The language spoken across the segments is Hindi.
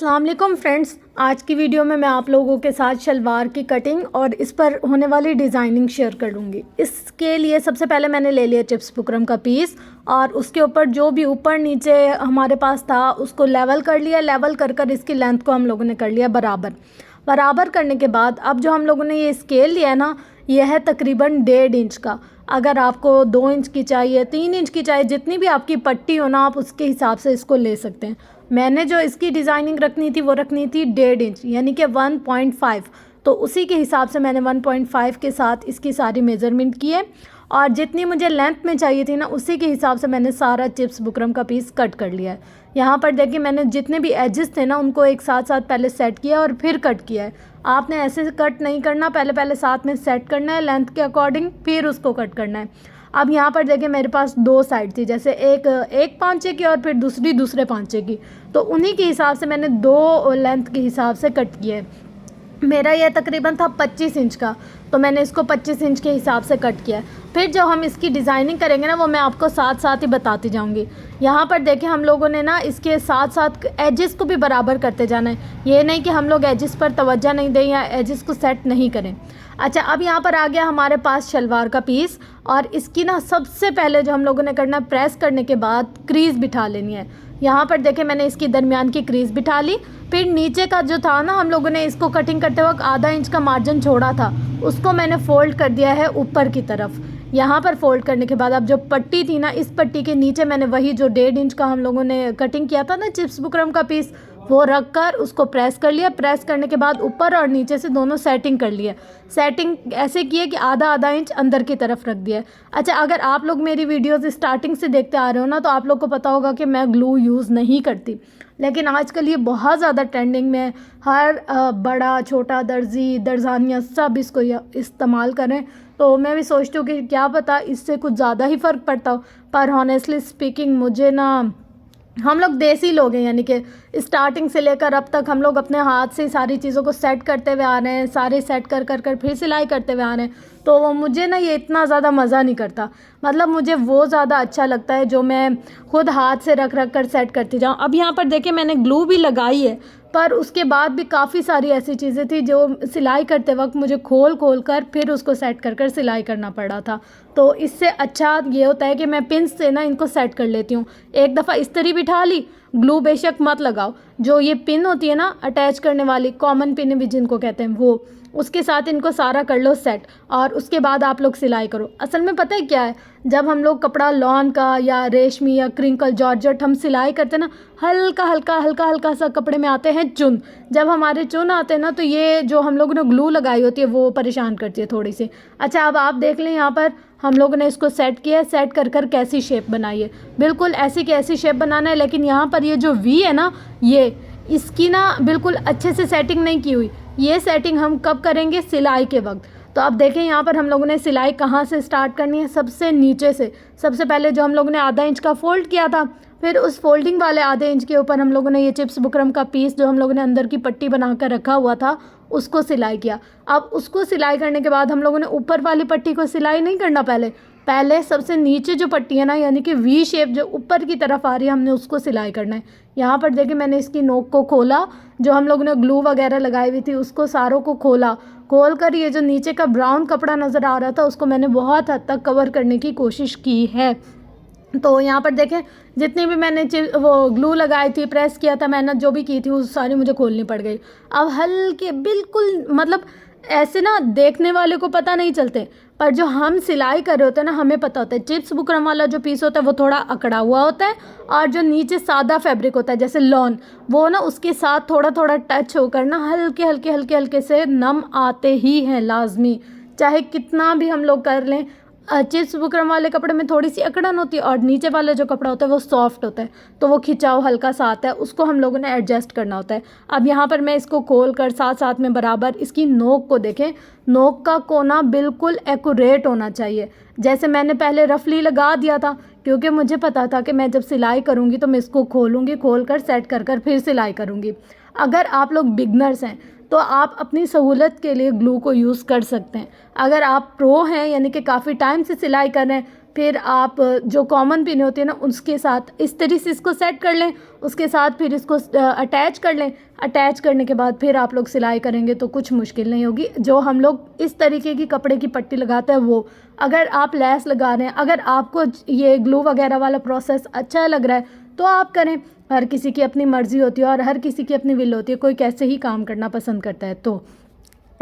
अस्सलाम वालेकुम फ्रेंड्स, आज की वीडियो में मैं आप लोगों के साथ शलवार की कटिंग और इस पर होने वाली डिज़ाइनिंग शेयर करूँगी। इसके लिए सबसे पहले मैंने ले लिया चिप्स बुकरम का पीस और उसके ऊपर जो भी ऊपर नीचे हमारे पास था उसको लेवल कर लिया। लेवल कर कर इसकी लेंथ को हम लोगों ने कर लिया बराबर करने के बाद अब जो हम लोगों ने ये स्केल लिया है ना, ये है तकरीबन 1.5 इंच का। अगर आपको 2 इंच की चाहिए, 3 इंच की चाहिए, जितनी भी आपकी पट्टी हो ना, आप उसके हिसाब से इसको ले सकते हैं। मैंने जो इसकी डिज़ाइनिंग रखनी थी वो रखनी थी 1.5 इंच यानी कि 1.5, तो उसी के हिसाब से मैंने 1.5 के साथ इसकी सारी मेज़रमेंट की है और जितनी मुझे लेंथ में चाहिए थी ना, उसी के हिसाब से मैंने सारा चिप्स बुकरम का पीस कट कर लिया है। यहाँ पर देखिए मैंने जितने भी एजेस थे ना उनको एक साथ साथ पहले सेट किया और फिर कट किया है। आपने ऐसे कट नहीं करना, पहले साथ में सेट करना है लेंथ के अकॉर्डिंग, फिर उसको कट करना है। अब यहाँ पर देखिए मेरे पास 2 साइड थी, जैसे एक पांचे की और फिर दूसरे पांचे की, तो उन्हीं के हिसाब से मैंने 2 लेंथ के हिसाब से कट किया है। मेरा यह तकरीबन था 25 इंच का, तो मैंने इसको 25 इंच के हिसाब से कट किया है। फिर जब हम इसकी डिज़ाइनिंग करेंगे ना, वो मैं आपको साथ साथ ही बताती जाऊंगी। यहाँ पर देखिए हम लोगों ने ना इसके साथ साथ एजेस को भी बराबर करते जाना है। ये नहीं कि हम लोग एजेस पर तवज्जो नहीं दें या एजेस को सेट नहीं करें। अच्छा, अब यहाँ पर आ गया हमारे पास शलवार का पीस और इसकी ना सबसे पहले जो हम लोगों ने करना, प्रेस करने के बाद क्रीज़ बिठा लेनी है। यहाँ पर देखें मैंने इसकी दरमियान की क्रीज़ बिठा ली। फिर नीचे का जो था ना, हम लोगों ने इसको कटिंग करते वक्त आधा इंच का मार्जिन छोड़ा था, उसको मैंने फ़ोल्ड कर दिया है ऊपर की तरफ। यहाँ पर फोल्ड करने के बाद अब जो पट्टी थी ना, इस पट्टी के नीचे मैंने वही जो 1.5 इंच का हम लोगों ने कटिंग किया था ना चिप्स बुकरम का पीस, वो रख कर उसको प्रेस कर लिया। प्रेस करने के बाद ऊपर और नीचे से दोनों सेटिंग कर लिया। सेटिंग ऐसे की है कि आधा इंच अंदर की तरफ रख दिया। अच्छा, अगर आप लोग मेरी वीडियोस स्टार्टिंग से देखते आ रहे हो ना, तो आप लोग को पता होगा कि मैं ग्लू यूज़ नहीं करती, लेकिन आजकल ये बहुत ज़्यादा ट्रेंडिंग में, हर बड़ा छोटा दर्जी दर्जानिया सब इसको इस्तेमाल करें। तो मैं भी सोचती हूँ कि क्या पता इससे कुछ ज़्यादा ही फ़र्क पड़ता हो, पर हॉनेस्टली स्पीकिंग मुझे ना, हम लोग देसी लोग हैं, यानी कि स्टार्टिंग से लेकर अब तक हम लोग अपने हाथ से सारी चीज़ों को सेट करते हुए आ रहे हैं, सारे सेट कर फिर सिलाई करते हुए आ रहे हैं। तो वो मुझे ना ये इतना ज़्यादा मज़ा नहीं करता, मतलब मुझे वो ज़्यादा अच्छा लगता है जो मैं खुद हाथ से रख कर सेट करती जाऊँ। अब यहाँ पर देखिए मैंने ग्लू भी लगाई है, पर उसके बाद भी काफ़ी सारी ऐसी चीज़ें थी जो सिलाई करते वक्त मुझे खोल कर फिर उसको सेट कर सिलाई करना पड़ा था। तो इससे अच्छा ये होता है कि मैं पिन से ना इनको सेट कर लेती हूँ। एक दफ़ा इस्त्री बिठा ली, ग्लू बेशक मत लगाओ, जो ये पिन होती है ना अटैच करने वाली, कॉमन पिन भी जिनको कहते हैं, वो उसके साथ इनको सारा कर लो सेट और उसके बाद आप लोग सिलाई करो। असल में पता है क्या है, जब हम लोग कपड़ा लॉन का या रेशमी या क्रिंकल जॉर्जेट हम सिलाई करते हैं ना, हल्का सा कपड़े में आते हैं चुन। जब हमारे चुन आते हैं ना, तो ये जो हम लोगों ने ग्लू लगाई होती है वो परेशान करती है थोड़ी सी। अच्छा, अब आप देख लें यहाँ पर हम लोगों ने इसको सेट किया, सेट कर कैसी शेप बनाई है, बिल्कुल ऐसी की ऐसी शेप बनाना है। लेकिन यहाँ पर ये जो वी है ना, ये इसकी ना बिल्कुल अच्छे से सेटिंग नहीं की हुई। ये सेटिंग हम कब करेंगे, सिलाई के वक्त। तो अब देखें यहाँ पर हम लोगों ने सिलाई कहाँ से स्टार्ट करनी है, सबसे नीचे से। सबसे पहले जो हम लोगों ने आधा इंच का फोल्ड किया था, फिर उस फोल्डिंग वाले आधे इंच के ऊपर हम लोगों ने ये चिप्स बुकरम का पीस जो हम लोगों ने अंदर की पट्टी बना कर रखा हुआ था, उसको सिलाई किया। अब उसको सिलाई करने के बाद हम लोगों ने ऊपर वाली पट्टी को सिलाई नहीं करना, पहले सबसे नीचे जो पट्टी है ना, यानी कि वी शेप जो ऊपर की तरफ आ रही है, हमने उसको सिलाई करना है। यहाँ पर देखिए मैंने इसकी नोक को खोला, जो हम लोगों ने ग्लू वगैरह लगाई हुई थी उसको सारों को खोल कर ये जो नीचे का ब्राउन कपड़ा नज़र आ रहा था उसको मैंने बहुत हद तक कवर करने की कोशिश की है। तो यहाँ पर देखें जितनी भी मैंने वो ग्लू लगाई थी, प्रेस किया था, मेहनत जो भी की थी, वो सारी मुझे खोलनी पड़ गई। अब हल्के बिल्कुल, मतलब ऐसे ना देखने वाले को पता नहीं चलते, पर जो हम सिलाई कर रहे होते हैं ना, हमें पता होता है। चिप्स बुकरम वाला जो पीस होता है वो थोड़ा अकड़ा हुआ होता है और जो नीचे सादा फैब्रिक होता है जैसे लॉन, वो ना उसके साथ थोड़ा टच होकर ना हल्के से नम आते ही हैं लाजमी, चाहे कितना भी हम लोग कर लें। चिप्स बुकरम वाले कपड़े में थोड़ी सी अकड़न होती है और नीचे वाला जो कपड़ा होता है वो सॉफ्ट होता है, तो वो खिंचाव हल्का सा आता है, उसको हम लोगों ने एडजस्ट करना होता है। अब यहाँ पर मैं इसको खोल कर साथ में बराबर इसकी नोक को देखें, नोक का कोना बिल्कुल एक्यूरेट होना चाहिए। जैसे मैंने पहले रफली लगा दिया था, क्योंकि मुझे पता था कि मैं जब सिलाई करूँगी तो मैं इसको खोलूँगी, खोल कर सेट कर फिर सिलाई करूँगी। अगर आप लोग बिगनर्स हैं तो आप अपनी सहूलत के लिए ग्लू को यूज़ कर सकते हैं। अगर आप प्रो हैं, यानी कि काफ़ी टाइम से सिलाई कर रहे हैं, फिर आप जो कॉमन पिन होती है ना उसके साथ इस तरीके से इसको सेट कर लें, उसके साथ फिर इसको अटैच कर लें। अटैच करने के बाद फिर आप लोग सिलाई करेंगे तो कुछ मुश्किल नहीं होगी। जो हम लोग इस तरीके की कपड़े की पट्टी लगाते हैं वो, अगर आप लेस लगा रहे हैं, अगर आपको ये ग्लू वगैरह वाला प्रोसेस अच्छा लग रहा है तो आप करें। हर किसी की अपनी मर्ज़ी होती है और हर किसी की अपनी विल होती है, कोई कैसे ही काम करना पसंद करता है। तो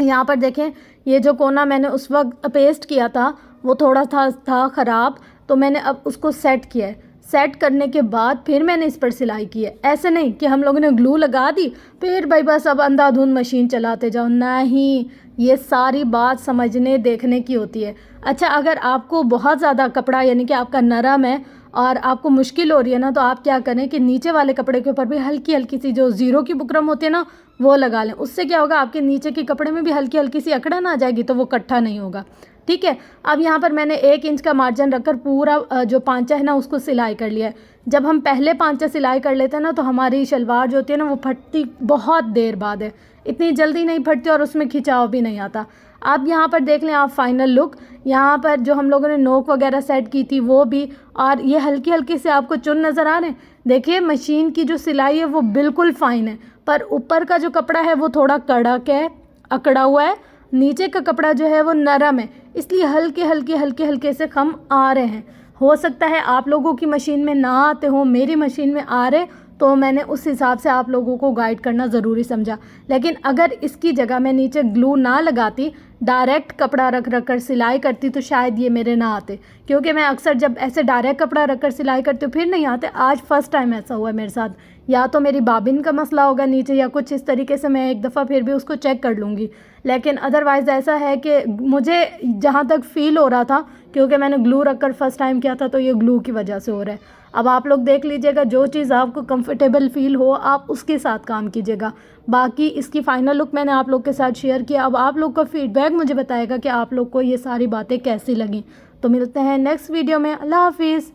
यहाँ पर देखें, ये जो कोना मैंने उस वक्त पेस्ट किया था वो थोड़ा था ख़राब, तो मैंने अब उसको सेट किया है। सेट करने के बाद फिर मैंने इस पर सिलाई की है। ऐसे नहीं कि हम लोगों ने ग्लू लगा दी फिर भाई बस अब अंधाधुंध मशीन चलाते जाओ, नहीं, ये सारी बात समझने देखने की होती है। अच्छा, अगर आपको बहुत ज़्यादा कपड़ा यानी कि आपका नरम है और आपको मुश्किल हो रही है ना, तो आप क्या करें कि नीचे वाले कपड़े के ऊपर भी हल्की हल्की सी जो ज़ीरो की बुकरम होती है ना वो लगा लें। उससे क्या होगा, आपके नीचे के कपड़े में भी हल्की हल्की सी अकड़न आ जाएगी तो वो इकट्ठा नहीं होगा। ठीक है, अब यहाँ पर मैंने 1 इंच का मार्जिन रखकर पूरा जो पांचा है ना उसको सिलाई कर लिया है। जब हम पहले पांचा सिलाई कर लेते हैं ना तो हमारी शलवार जो होती है ना वो फटती बहुत देर बाद है, इतनी जल्दी नहीं फटती और उसमें खिंचाव भी नहीं आता। अब यहाँ पर देख लें आप फाइनल लुक, यहाँ पर जो हम लोगों ने नोक वगैरह सेट की थी वो भी, और ये हल्की हल्की से आपको चुन नज़र आ रहे हैं। देखिए मशीन की जो सिलाई है वो बिल्कुल फ़ाइन है, पर ऊपर का जो कपड़ा है वो थोड़ा कड़क है, अकड़ा हुआ है। नीचे का कपड़ा जो है वो नरम है, इसलिए हल्के हल्के से खम आ रहे हैं। हो सकता है आप लोगों की मशीन में ना आते हो, मेरी मशीन में आ रहे, तो मैंने उस हिसाब से आप लोगों को गाइड करना ज़रूरी समझा। लेकिन अगर इसकी जगह मैं नीचे ग्लू ना लगाती, डायरेक्ट कपड़ा रख कर सिलाई करती तो शायद ये मेरे ना आते, क्योंकि मैं अक्सर जब ऐसे डायरेक्ट कपड़ा रख कर सिलाई करती हूँ फिर नहीं आते। आज फ़र्स्ट टाइम ऐसा हुआ मेरे साथ, या तो मेरी बाबिन का मसला होगा नीचे या कुछ इस तरीके से, मैं एक दफ़ा फिर भी उसको चेक कर लूँगी। लेकिन अदरवाइज़ ऐसा है कि मुझे जहाँ तक फ़ील हो रहा था, क्योंकि मैंने ग्लू रख कर फर्स्ट टाइम किया था, तो ये ग्लू की वजह से हो रहा है। अब आप लोग देख लीजिएगा, जो चीज़ आपको कंफर्टेबल फ़ील हो आप उसके साथ काम कीजिएगा। बाकी इसकी फ़ाइनल लुक मैंने आप लोग के साथ शेयर किया। अब आप लोग का फ़ीडबैक मुझे बताएगा कि आप लोग को ये सारी बातें कैसी लगी। तो मिलते हैं नेक्स्ट वीडियो में। अल्लाह हाफिज़।